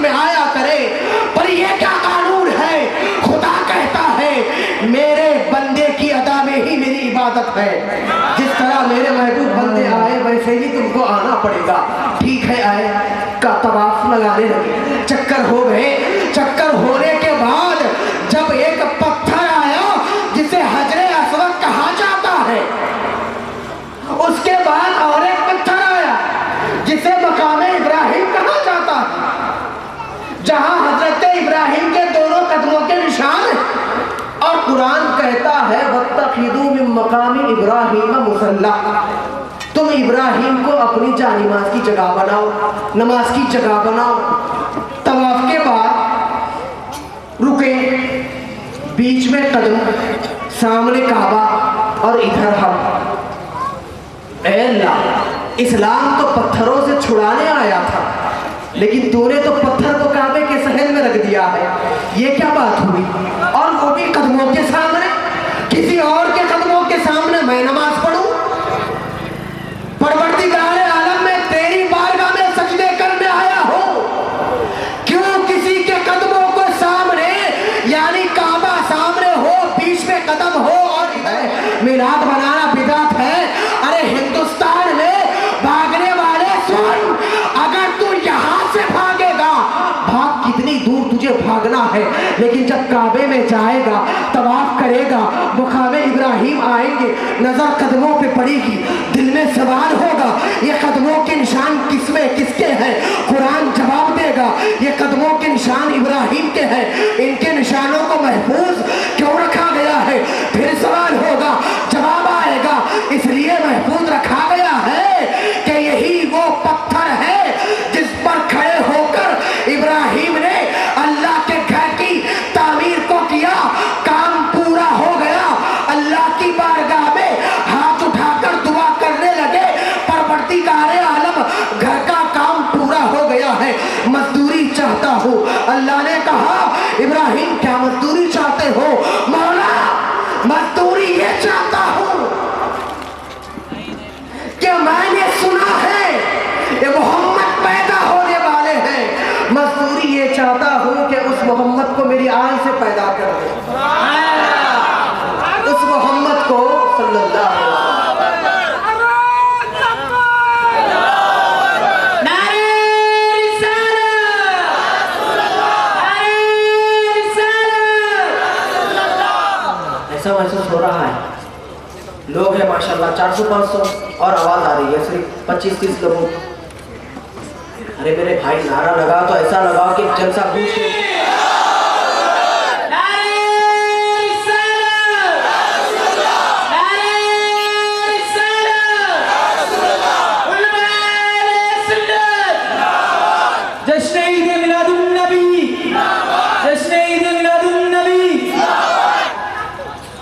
میں آیا کرے. پر یہ کیا قانون ہے؟ خدا کہتا ہے میرے بندے کی ادا میں ہی میری عبادت ہے. جس طرح میرے محبوب بندے آئے ویسے ہی تم کو آنا پڑے گا. ٹھیک ہے آئے کا طواف لگانے لگے, چکر ہو گئے. چکر ہونے کے بعد جب ایک پتھر آیا جسے حجر اسود کہا جاتا ہے, اس کے بعد اور ایک پتھر آیا جسے مقام ابراہیم کہا جاتا ہے, جہاں حضرت ابراہیم کے دونوں قدموں کے نشان ہیں. اور قرآن کہتا ہے وَاتَّخِذُوا مِن مَّقَامِ إِبْرَاهِيمَ مُصَلًّى, تم ابراہیم کو اپنی جا نماز کی جگہ بناؤ, نماز کی جگہ بناؤ. طواف کے بعد رکے, بیچ میں قدم, سامنے کعبہ اور ادھر ہم. اے اللہ, اسلام تو پتھروں سے چھڑانے آیا تھا, لیکن تو نے تو پتھر کو کعبے کے صحن میں رکھ دیا ہے. یہ کیا بات ہوئی؟ اور وہ بھی قدموں کے سامنے, کسی اور کے قدموں کے سامنے میں نماز پڑھوں؟ پروردگار عالم میں تیری بارگاہ میں سجدے کرنے آیا ہوں, کیوں کسی کے قدموں کو سامنے, یعنی کعبہ سامنے ہو, بیچ میں قدم ہو اور میلاد بنانا بدعت ہے. ارے ہندوستان میں بھاگنے والے سن, اگر تو یہاں سے بھاگے گا, بھاگ کتنی دور تجھے بھاگنا ہے, لیکن جب کعبے میں جائے گا, طواف کرے گا, مقام ابراہیم آئیں گے, نظر قدموں پہ پڑے گی, دل میں سوال ہوگا یہ قدموں کے نشان کس میں کس کے ہیں؟ قرآن جواب دے گا یہ قدموں کے نشان ابراہیم کے ہیں, ان کے نشانوں کو محفوظ کیوں رکھا گیا ہے؟ پھر سوال ہوگا, جواب آئے گا اس لیے محفوظ رکھا گیا ہے کہ یہی وہ پتھر ہے جس پر کھڑے ہو کر ابراہیم نے اللہ کے گھر کی تعمیر کو کیا. کام پورا ہو گیا, اللہ کی بارگاہ میں ہاتھ اٹھا کر دعا کرنے لگے, پروردگار عالم گھر کا کام پورا ہو گیا ہے, مزدوری چاہتا ہوں. اللہ نے کہا ابراہیم کیا مزدوری چاہتے ہو؟ مولا مزدوری یہ چاہتا ہوں کہ میں نے سنا ہے کہ محمد پیدا ہونے والے ہیں, مزدوری یہ چاہتا ہوں کہ اس محمد کو میری آل سے پیدا کر دے, اس محمد کو صلی اللہ علیہ وسلم. ایسا محسوس ہو رہا ہے, لوگ ہیں ماشاءاللہ 400-500 اور آواز آ رہی ہے صرف 25-30 لوگوں. ارے میرے بھائی نعرہ لگا تو ایسا لگا کہ جلسہ گوش ہو.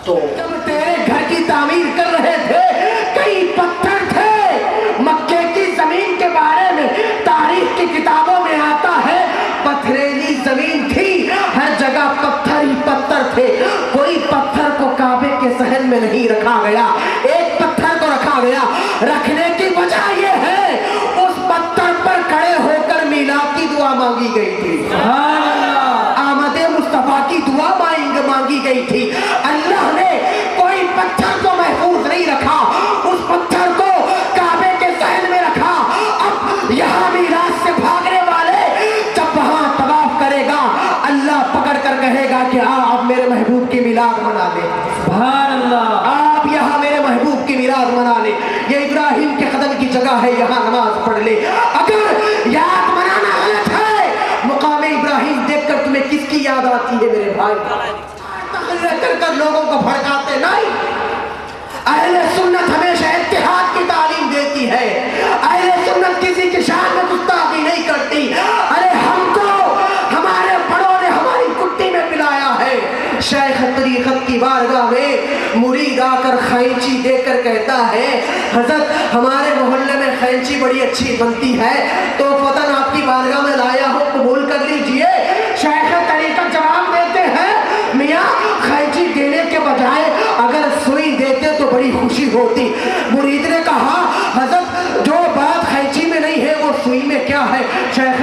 تو جب تیرے گھر کی تعمیر کر رہے تھے کئی پتھر تھے. مکے کی زمین کے بارے میں تاریخ کی کتابوں میں آتا ہے پتھریلی زمین تھی, ہر جگہ پتھر ہی پتھر تھے. کوئی پتھر کو کعبے کے صحن میں نہیں رکھا گیا, ایک پتھر کو رکھا گیا. رکھنے کی وجہ یہ ہے اس پتھر پر کھڑے ہو کر میلاد کی دعا مانگی گئی تھی, آمد مصطفیٰ کی دعا مانگی گئی تھی. اللہ نے کوئی پتھر کو محفوظ نہیں رکھا, اس پتھر کو کعبے کے صحن میں رکھا. اب یہاں میراث سے بھاگنے والے جب وہاں طواف کرے گا, اللہ پکڑ کر کہے گا کہ آپ میرے محبوب کی میلاد منا لیں. سبحان اللہ, آپ یہاں میرے محبوب کی میلاد منا لیں, یہ ابراہیم کے قدم کی جگہ ہے, یہاں نماز پڑھ لے. اگر یاد منانا غلط ہے, مقام ابراہیم دیکھ کر تمہیں کس کی یاد آتی ہے میرے بھائی؟ کر کر لوگوں کو بھڑکاتے نہیں. اہل سنت ہمیشہ اتحاد کی تعلیم دیتی ہے, اہل سنت کسی کی شان میں گستاخی نہیں کرتی. ارے ہم کو ہمارے بڑوں نے ہماری کٹی میں پلایا ہے. شیخ طریقت کی بارگاہ میں مرید آ کر خینچی دے کر کہتا ہے حضرت ہمارے محلے میں خینچی بڑی اچھی بنتی ہے, تو فتن آپ کی بارگاہ میں لایا ہو, قبول کر لیجئے. شیخ طریقت جواب دیتے ہیں میاں خینچی دینے کے بجائے اگر سوئی دیتے تو بڑی خوشی ہوتی. مرید نے کہا حضرت جو بات خینچی میں نہیں ہے وہ سوئی میں کیا ہے؟ شیخ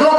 2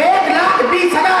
1,20,000,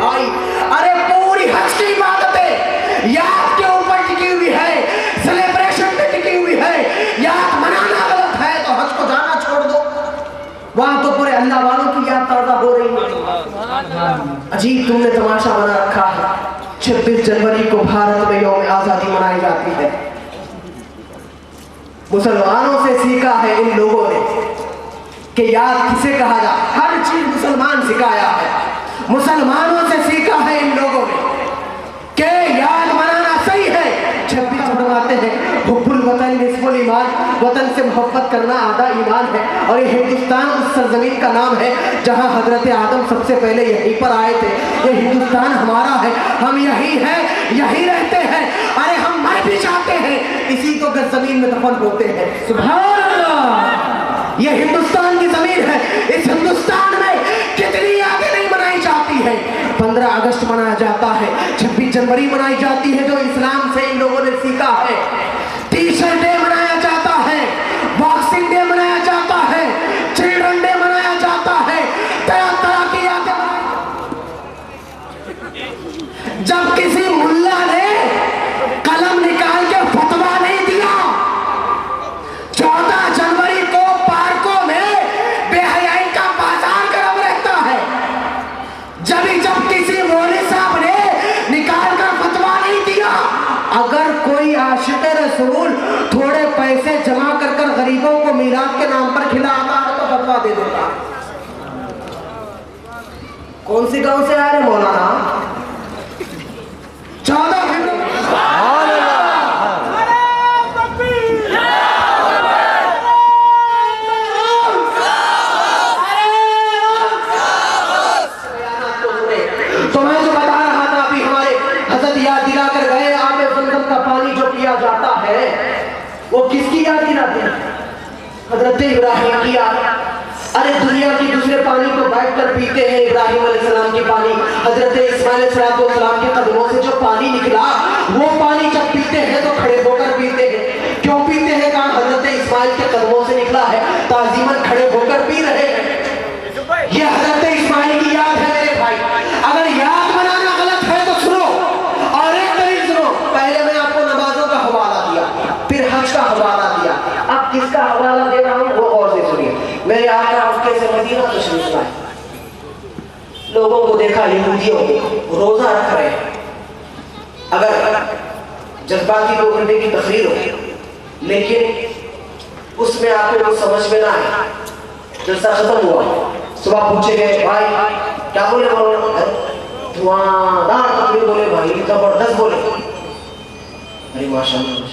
بھائی. ارے پوری حج کی عبادتیں یاد کے اوپر ٹکی ہوئی ہے, سیلیبریشن پہ ٹکی ہوئی ہے. یاد منانا غلط ہے تو حج کو جانا چھوڑ دو. وہاں تو پورے اللہ والوں کی یاد تازہ ہو رہی ہے. عجیب تم نے تماشا بنا رکھا ہے. 26 جنوری کو بھارت میں یوم آزادی منائی جاتی ہے. مسلمانوں سے سیکھا ہے ان لوگوں نے کہ یاد کسے کہا جا, ہر چیز مسلمان سکھایا ہے. مسلمانوں سے سیکھا ہے ان لوگوں نے کہ یاد منانا صحیح ہے. 26 مناتے ہیں. حب الوطن نصف الایمان, وطن سے محبت کرنا آدھا ایمان ہے. اور یہ ہندوستان اس سرزمین کا نام ہے جہاں حضرت آدم سب سے پہلے یہیں پر آئے تھے. یہ ہندوستان ہمارا ہے, ہم یہی ہیں, یہی رہتے ہیں. ارے ہم مر بھی جاتے ہیں, اسی تو زمین میں دفن ہوتے ہیں. سبحان اللہ, یہ ہندوستان کی زمین ہے. اس ہندوستان میں کتنی یادیں نہیں منائی جاتی ہیں. 15 اگست منایا جاتا ہے, 26 جنوری منائی جاتی ہے جو اسلام سے ان لوگوں نے سیکھا ہے. ٹیچر ڈے منایا جاتا ہے, باکسنگ ڈے منایا جاتا ہے, چلڈرن ڈے منایا جاتا ہے. طرح طرح کی یادیں. جب کسی ملا نے قلم نکال کے فتوا نہیں دیا 14 جنوری کو پارکوں میں بے حیائی کا بازار گرم رہتا ہے, جب کسی مولوی صاحب نے نکال کر فتوا نہیں دیا, اگر کوئی عاشق رسول تھوڑے پیسے جمع کر کر غریبوں کو میلاد کے نام پر کھلاتا ہے تو فتوا دے دیتا. کون سی گاؤں سے آ رہے مولانا؟ 14 فروری. تو میں جو بتا رہا تھا ابھی, ہمارے حضرت یاد دلا کر گئے آب زمزم کا پانی جو پیا جاتا ہے وہ کس کی یاد دلاتے ہیں؟ حضرت ابراہیم کی یاد. ارے دنیا کی دوسرے پانی کو بیٹھ کر پیتے ہیں, ابراہیم علیہ السلام کی پانی, حضرت اسماعیل علیہ السلام کے قدموں سے جو پانی نکلا وہ پانی جب پیتے ہیں تو کھڑے ہو کر پیتے ہیں. کیوں پیتے ہیں؟ کہاں حضرت اسماعیل کے قدموں سے نکلا ہے, تعظیماً کھڑے ہو کر پی رہے ہیں. یہ حضرت اسماعیل کی یاد ہے میرے بھائی. اگر یاد بنانا غلط ہے تو سنو, اور ایک دلیل سنو. پہلے میں آپ کو نمازوں کا حوالہ دیا, پھر حج کا حوالہ دیا, اب کس کا حوالہ دے رہا ہوں وہ غور سے سنیے. میرے آقا مکے سے مدینہ تشریف لائے, لوگوں کو دیکھا یہودیوں روزہ رکھ رہے ہیں. اگر جذباتی 2 گھنٹے کی تقریر ہو لیکن اس میں آپ کو سمجھ میں نہ آئے, جلسہ ختم ہوا, صبح پوچھے گئے بھائی کیا بولے, دھواں دار تقریر بولے بھائی, زبردست بولے. ارے ماشاءاللہ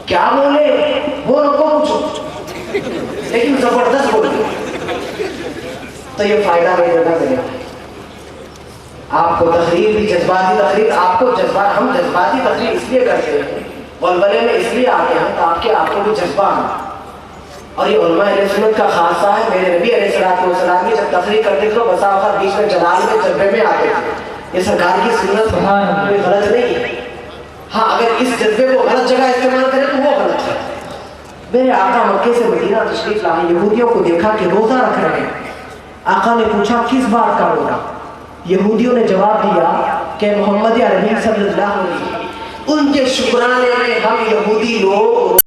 کیا بولے وہ رکو پوچھو, لیکن زبردست بولے تو یہ فائدہ نہیں دینا دے گا. آپ کو تقریر بھی جذباتی تقریر, آپ کو جذبات, ہم جذباتی تقریر اس لیے کرتے ہیں, ولولے میں اس لیے آتے ہیں تاکہ آپ کو بھی جذبہ آنا. اور یہ علماء اہل سنت کا خاصہ ہے. میرے نبی علیہ السلام جب تقریر کرتے تھے بسا اوقات بیچ میں جلال میں جذبے میں آتے تھے. یہ سرکار کی سنت کوئی غلط نہیں ہے. ہاں اگر اس جذبے کو غلط جگہ استعمال کرے تو وہ غلط ہے. میرے آقا مکے سے مدینہ تشریف لائے, یہودیوں کو دیکھا کہ روزہ رکھ رہے ہیں. آقا نے پوچھا کس بات کا روزہ؟ یہودیوں نے جواب دیا کہ محمد عربی صلی اللہ علیہ وسلم ان کے شکرانے میں ہم یہودی لوگ